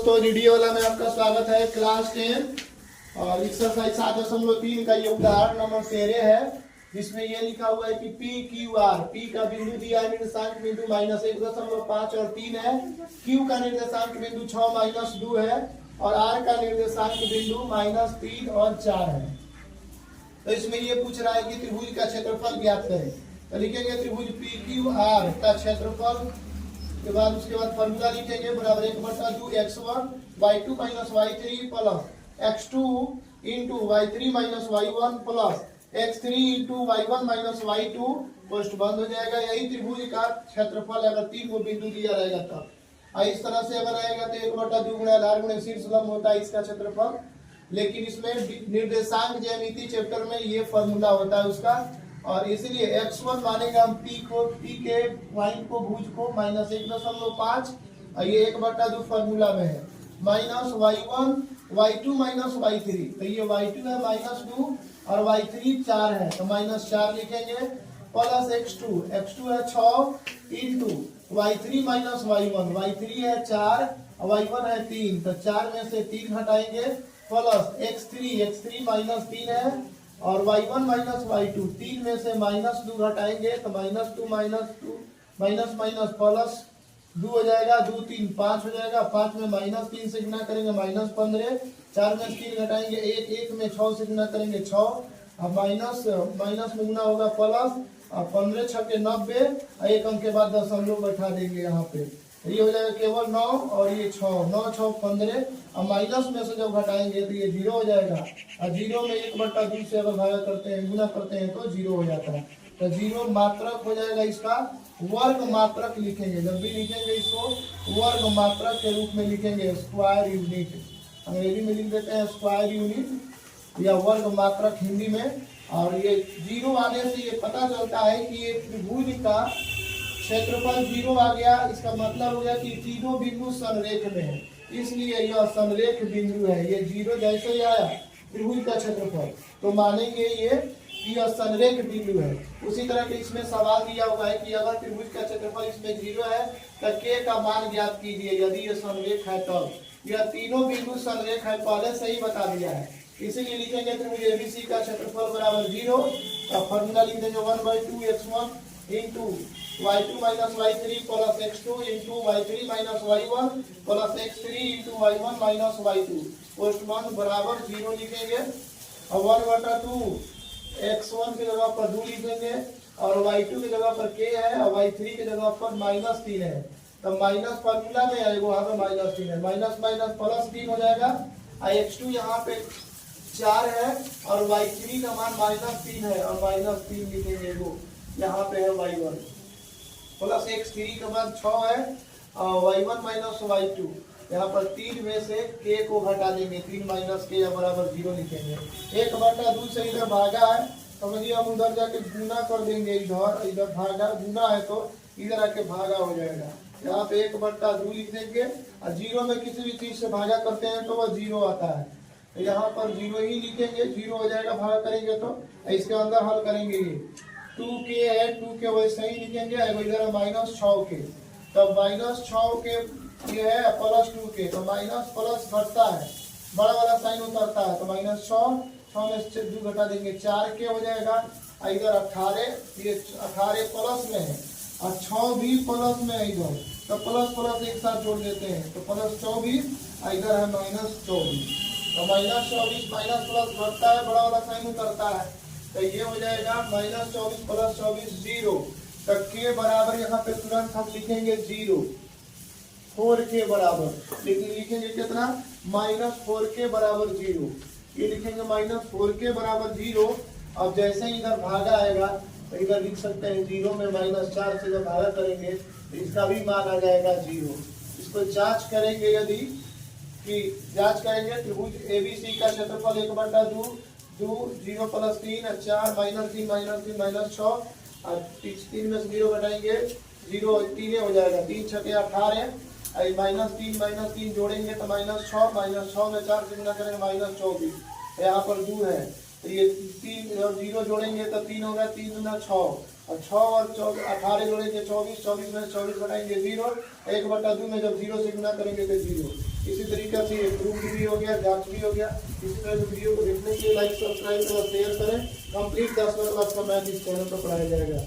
दोस्तों, वीडियो वाला में आपका स्वागत है। क्लास 10 और एक्सरसाइज 7.3 का ये उदाहरण नंबर 13 है, जिसमें ये लिखा हुआ है कि पी क्यू आर। पी का बिंदु दिया है, निर्देशांक बिंदु -1.5 और 3 है। क्यू का निर्देशांक बिंदु 6 - 2 है और आर का निर्देशांक बिंदु -3 और 4 है। तो इसमें ये पूछ रहा है कि त्रिभुज का क्षेत्रफल ज्ञात करें। तो लिखेंगे त्रिभुज पी क्यू आर का क्षेत्रफल के बाद उसके बाद फॉर्मूला लिखेंगे बराबर 1/2 x1 y2 - y3 plus x2 into y3 - y1 plus x3 into y1 - y2 post बंद हो जाएगा। यही त्रिभुज का क्षेत्रफल अगर 3 को बिंदु दिया रहेगा तब। इस तरह से अगर आएगा तो 1/2 गुणा आधार गुणा शीर्ष लंब होता है इसका क्षेत्रफल। लेकिन इसमें निर्देशांक ज्यामिति चैप्टर में ये फॉर्मूला होता है उसका, और इसलिए x1 मानेगा हम p के पॉइंट को भुज को -1.5 और ये 1/2 फॉर्मूला में है माइनस y1 y2 - y3। तो ये y2 है -2 और y3 4 है तो -4 लिखेंगे प्लस x2 है 6 इंटू y3 - y1। y3 है 4 और y1 है 3 तो 4 में से 3 हटाएंगे प्लस x3 -3 है और y1 - y2 3 में से -2 घटाएंगे तो -2 प्लस 2 हो जाएगा, 2 3 5 हो जाएगा। 5 में -3 से गुना करेंगे -15, 4 में 3 घटाएंगे 1, 1 में 6 से गुना करेंगे 6 और माइनस में गुना होगा प्लस और 15 6 के 90 और 1 अंक के बाद दशमलव बैठा देंगे यहाँ पे। ये हो जाएगा केवल 9 और ये 6, 9 6 15 और माइनस में से जब घटाएंगे तो ये 0 हो जाएगा और 0 में 1/2 से अगर भागा करते हैं गुना करते हैं तो 0 हो जाता है। तो 0 मात्रक हो जाएगा, इसका वर्ग मात्रक लिखेंगे। जब भी लिखेंगे इसको वर्ग मात्रक के रूप में लिखेंगे, स्क्वायर यूनिट अंग्रेजी में लिख देते हैं स्क्वायर यूनिट या वर्ग मात्रक हिंदी में। और ये 0 आने से ये पता चलता है कि ये त्रिभुज का क्षेत्रफल 0 आ गया। इसका मतलब हो गया कि तीनों बिंदु संरेख में है, इसलिए यह संरेख बिंदु है। ये 0 जैसे ही आया त्रिभुज का क्षेत्रफल तो मानेंगे ये यह संरेख बिंदु है। उसी तरह के इसमें सवाल दिया हुआ है कि अगर त्रिभुज का क्षेत्रफल इसमें 0 है तो k का मान ज्ञात कीजिए यदि ये संरेख है तब। यह तीनों बिंदु संरेख है, पहले से ही बता दिया है। इसीलिए लिखेंगे त्रिभुज ABC का क्षेत्रफल बराबर 0 का फॉर्मूला लिख देंगे 1/2 x1 into y2 - y3 plus x2 into y3 - y1 plus x3 into y1 - y2 post बंद बराबर 0 लिखेंगे और 1/2 x1 की जगह पर 2 लिखेंगे और y2 की जगह पर k है और y3 की जगह पर -3 है। तो माइनस फॉर्मूला में आएगा, वहाँ पे -3 है, माइनस प्लस 3 हो जाएगा और x2 यहाँ पे 4 है और y3 का मान -3 है और -3 लिखेंगे वो यहाँ पे है y1 प्लस x3 के बाद 6 है और y1 - y2 यहाँ पर 3 में से k को घटा देंगे, 3 - k बराबर 0 लिखेंगे। 1/2 से इधर भागा है, समझिए हम उधर जाके गुना कर देंगे, इधर भागा गुना है तो इधर आके भागा हो जाएगा। यहाँ पे 1/2 लिख देंगे और 0 में किसी भी चीज से भागा करते हैं तो वह 0 आता है। तो यहाँ पर 0 ही लिखेंगे, 0 हो जाएगा भागा करेंगे तो। इसके अंदर हल करेंगे ये 2k है, 2k वैसे ही लिखेंगे, इधर -6k तब -6k ये है प्लस 2k तो माइनस प्लस घटता है, बड़ा वाला साइन उतरता है तो -6 में से 2 घटा देंगे 4k हो जाएगा। इधर 18, ये 18 प्लस में है और 6 भी प्लस में है इधर, तो प्लस एक साथ जोड़ देते हैं तो प्लस 24 इधर है -24 तो -24 माइनस प्लस घटता है, बड़ा वाला साइन उतरता है तो ये हो जाएगा -24 प्लस 24 0। तो k बराबर यहाँ पे तुरंत हम लिखेंगे 0, 4k बराबर लिखेंगे कितना -4k बराबर 0। ये लिखेंगे -4k बराबर 0। अब जैसे ही इधर भागा आएगा तो इधर लिख सकते हैं 0 में -4 से जब भागा करेंगे तो इसका भी मान आ जाएगा 0। इसको जांच करेंगे, यदि कि जांच करेंगे त्रिभुज ABC का क्षेत्रफल 1/2 0 प्लस 3 4 -3 -6 और 3 में से 0 घटाएंगे 0 3 हो जाएगा, 3 6 18 -3 जोड़ेंगे तो -6 में 4 से गुना करेंगे -24 यहाँ पर 2 है तो ये 3 और 0 जोड़ेंगे तो 3 होगा, 3 गुना 6 और 6 और 18 जोड़ेंगे 24 में 24 घटाएंगे 0, 1/2 में जब 0 से गुना करेंगे तो 0 इसी तरीके से ये प्रूफ भी हो गया, जांच भी हो गया। इसी तरह से वीडियो को देखने के लिए लाइक सब्सक्राइब करें, शेयर करें। कंप्लीट 10वां क्लास का मैथ इस चैनल पर पढ़ाया जाएगा।